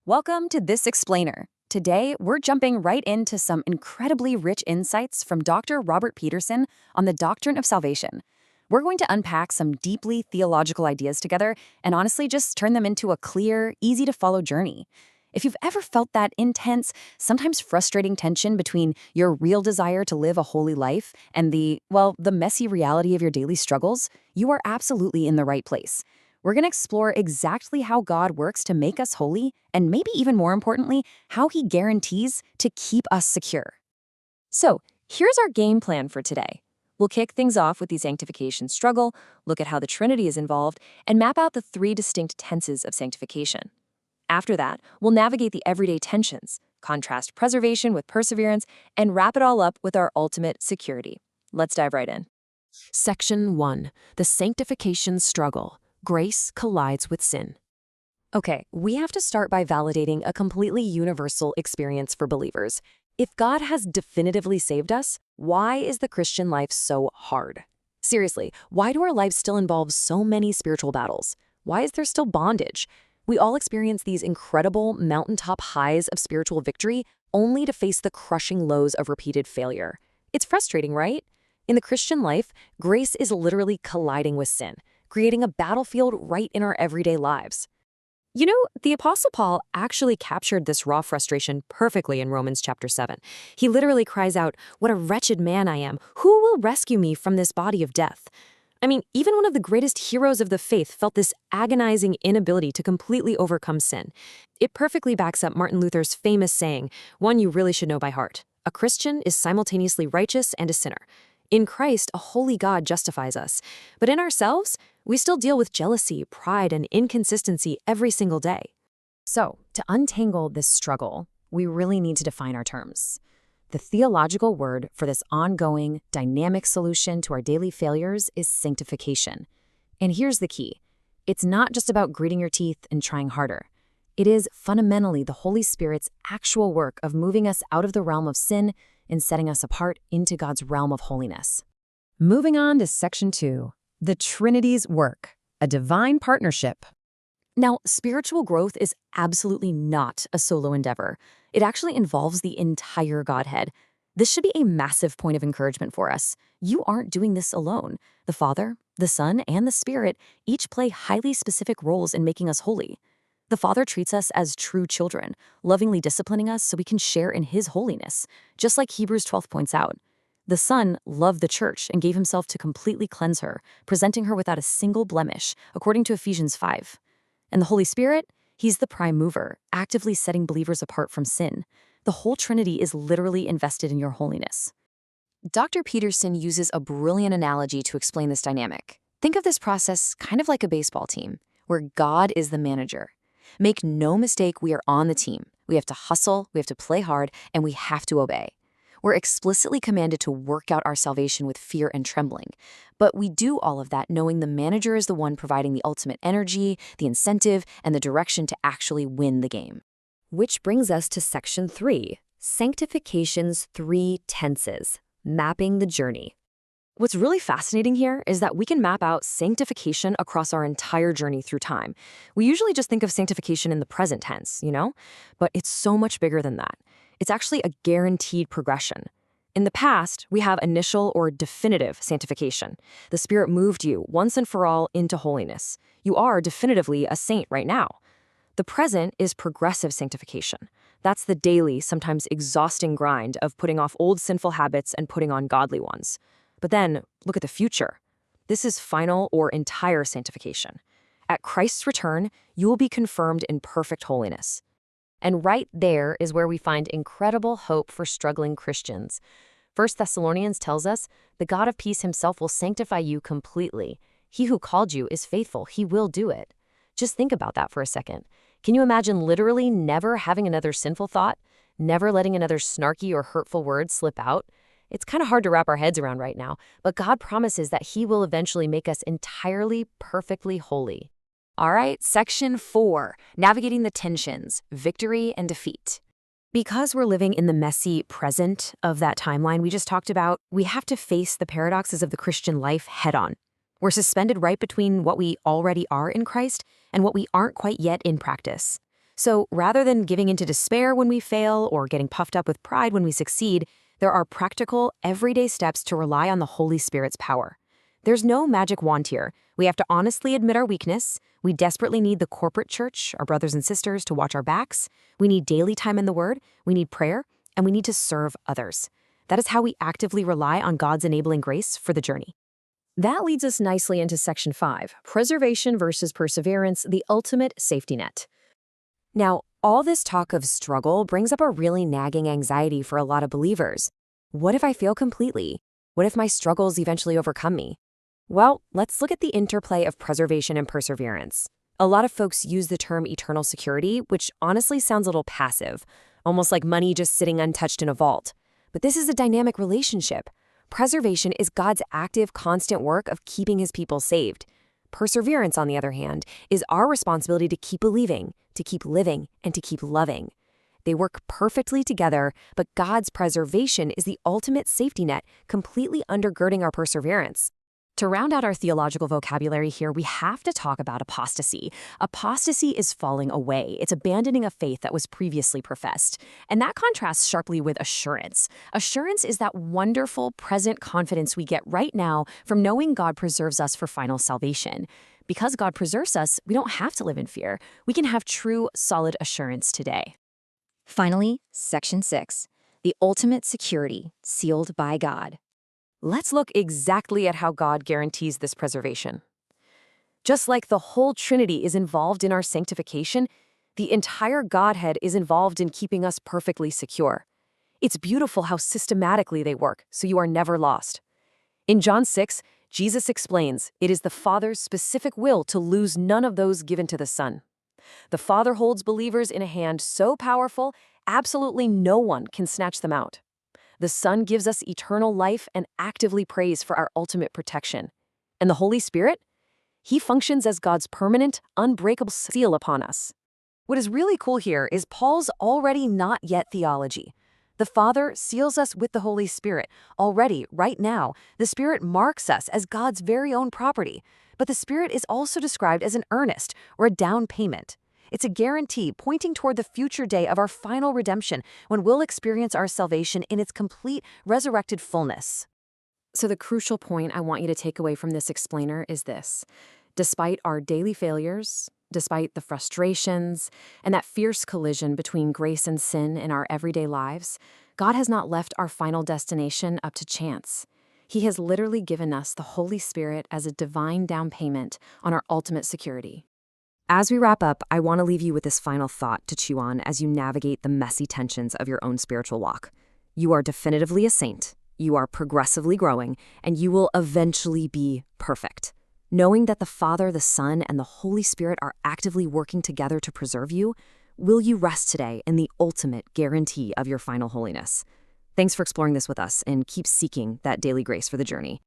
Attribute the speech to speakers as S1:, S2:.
S1: Welcome to This Explainer. Today, we're jumping right into some incredibly rich insights from Dr. Robert Peterson on the doctrine of salvation. We're going to unpack some deeply theological ideas together and honestly just turn them into a clear, easy-to-follow journey. If you've ever felt that intense, sometimes frustrating tension between your real desire to live a holy life and the messy reality of your daily struggles, you are absolutely in the right place. We're going to explore exactly how God works to make us holy, and maybe even more importantly, how he guarantees to keep us secure. So, here's our game plan for today. We'll kick things off with the sanctification struggle, look at how the Trinity is involved, and map out the three distinct tenses of sanctification. After that, we'll navigate the everyday tensions, contrast preservation with perseverance, and wrap it all up with our ultimate security. Let's dive right in.
S2: Section 1. The Sanctification Struggle. Grace collides with sin.
S1: Okay, we have to start by validating a completely universal experience for believers. If God has definitively saved us, why is the Christian life so hard? Seriously, why do our lives still involve so many spiritual battles? Why is there still bondage? We all experience these incredible mountaintop highs of spiritual victory only to face the crushing lows of repeated failure. It's frustrating, right? In the Christian life, grace is literally colliding with sin, creating a battlefield right in our everyday lives. You know, the Apostle Paul actually captured this raw frustration perfectly in Romans chapter 7. He literally cries out, "What a wretched man I am! Who will rescue me from this body of death?" I mean, even one of the greatest heroes of the faith felt this agonizing inability to completely overcome sin. It perfectly backs up Martin Luther's famous saying, one you really should know by heart: "A Christian is simultaneously righteous and a sinner." In Christ, a holy God justifies us. But in ourselves, we still deal with jealousy, pride, and inconsistency every single day. So, to untangle this struggle, we really need to define our terms. The theological word for this ongoing, dynamic solution to our daily failures is sanctification. And here's the key. It's not just about gritting your teeth and trying harder. It is fundamentally the Holy Spirit's actual work of moving us out of the realm of sin and setting us apart into God's realm of holiness. Moving on to Section 2, the Trinity's work, a divine partnership. Now, spiritual growth is absolutely not a solo endeavor. It actually involves the entire Godhead. This should be a massive point of encouragement for us. You aren't doing this alone. The Father, the Son, and the Spirit each play highly specific roles in making us holy. The Father treats us as true children, lovingly disciplining us so we can share in his holiness, just like Hebrews 12 points out. The Son loved the church and gave himself to completely cleanse her, presenting her without a single blemish, according to Ephesians 5. And the Holy Spirit, he's the prime mover, actively setting believers apart from sin. The whole Trinity is literally invested in your holiness. Dr. Peterson uses a brilliant analogy to explain this dynamic. Think of this process kind of like a baseball team, where God is the manager. Make no mistake, we are on the team. We have to hustle, we have to play hard, and we have to obey. We're explicitly commanded to work out our salvation with fear and trembling. But we do all of that knowing the manager is the one providing the ultimate energy, the incentive, and the direction to actually win the game. Which brings us to Section 3, Sanctification's three tenses, mapping the journey. What's really fascinating here is that we can map out sanctification across our entire journey through time. We usually just think of sanctification in the present tense, But it's so much bigger than that. It's actually a guaranteed progression. In the past, we have initial or definitive sanctification. The Spirit moved you once and for all into holiness. You are definitively a saint right now. The present is progressive sanctification. That's the daily, sometimes exhausting grind of putting off old sinful habits and putting on godly ones. But then, look at the future. This is final or entire sanctification. At Christ's return, you will be confirmed in perfect holiness. And right there is where we find incredible hope for struggling Christians. 1 Thessalonians tells us, "The God of peace himself will sanctify you completely. He who called you is faithful. He will do it." Just think about that for a second. Can you imagine literally never having another sinful thought? Never letting another snarky or hurtful word slip out? It's kind of hard to wrap our heads around right now, but God promises that he will eventually make us entirely, perfectly holy. All right, Section 4, navigating the tensions, victory and defeat. Because we're living in the messy present of that timeline we just talked about, we have to face the paradoxes of the Christian life head on. We're suspended right between what we already are in Christ and what we aren't quite yet in practice.
S2: So rather than giving into despair when we fail or getting puffed up with pride when we succeed, there are practical, everyday steps to rely on the Holy Spirit's power. There's no magic wand here. We have to honestly admit our weakness. We desperately need the corporate church, our brothers and sisters, to watch our backs. We need daily time in the Word. We need prayer. And we need to serve others. That is how we actively rely on God's enabling grace for the journey.
S1: That leads us nicely into Section 5, Preservation versus Perseverance, the ultimate safety net. Now, all this talk of struggle brings up a really nagging anxiety for a lot of believers. What if I fail completely? What if my struggles eventually overcome me? Well, let's look at the interplay of preservation and perseverance. A lot of folks use the term eternal security, which honestly sounds a little passive, almost like money just sitting untouched in a vault. But this is a dynamic relationship. Preservation is God's active, constant work of keeping his people saved. Perseverance, on the other hand, is our responsibility to keep believing, to keep living, and to keep loving. They work perfectly together, but God's preservation is the ultimate safety net, completely undergirding our perseverance. To round out our theological vocabulary here, we have to talk about apostasy. Apostasy is falling away. It's abandoning a faith that was previously professed. And that contrasts sharply with assurance. Assurance is that wonderful, present confidence we get right now from knowing God preserves us for final salvation. Because God preserves us, we don't have to live in fear. We can have true, solid assurance today.
S3: Finally, Section 6, the ultimate security sealed by God.
S1: Let's look exactly at how God guarantees this preservation. Just like the whole Trinity is involved in our sanctification, the entire Godhead is involved in keeping us perfectly secure. It's beautiful how systematically they work, so you are never lost. In John 6, Jesus explains it is the Father's specific will to lose none of those given to the Son. The Father holds believers in a hand so powerful, absolutely no one can snatch them out. The Son gives us eternal life and actively prays for our ultimate protection. And the Holy Spirit? He functions as God's permanent, unbreakable seal upon us. What is really cool here is Paul's already not yet theology. The Father seals us with the Holy Spirit. Already, right now, the Spirit marks us as God's very own property. But the Spirit is also described as an earnest or a down payment. It's a guarantee pointing toward the future day of our final redemption when we'll experience our salvation in its complete resurrected fullness. So the crucial point I want you to take away from this explainer is this. Despite our daily failures, despite the frustrations, and that fierce collision between grace and sin in our everyday lives, God has not left our final destination up to chance. He has literally given us the Holy Spirit as a divine down payment on our ultimate security. As we wrap up, I want to leave you with this final thought to chew on as you navigate the messy tensions of your own spiritual walk. You are definitively a saint, you are progressively growing, and you will eventually be perfect. Knowing that the Father, the Son, and the Holy Spirit are actively working together to preserve you, will you rest today in the ultimate guarantee of your final holiness? Thanks for exploring this with us, and keep seeking that daily grace for the journey.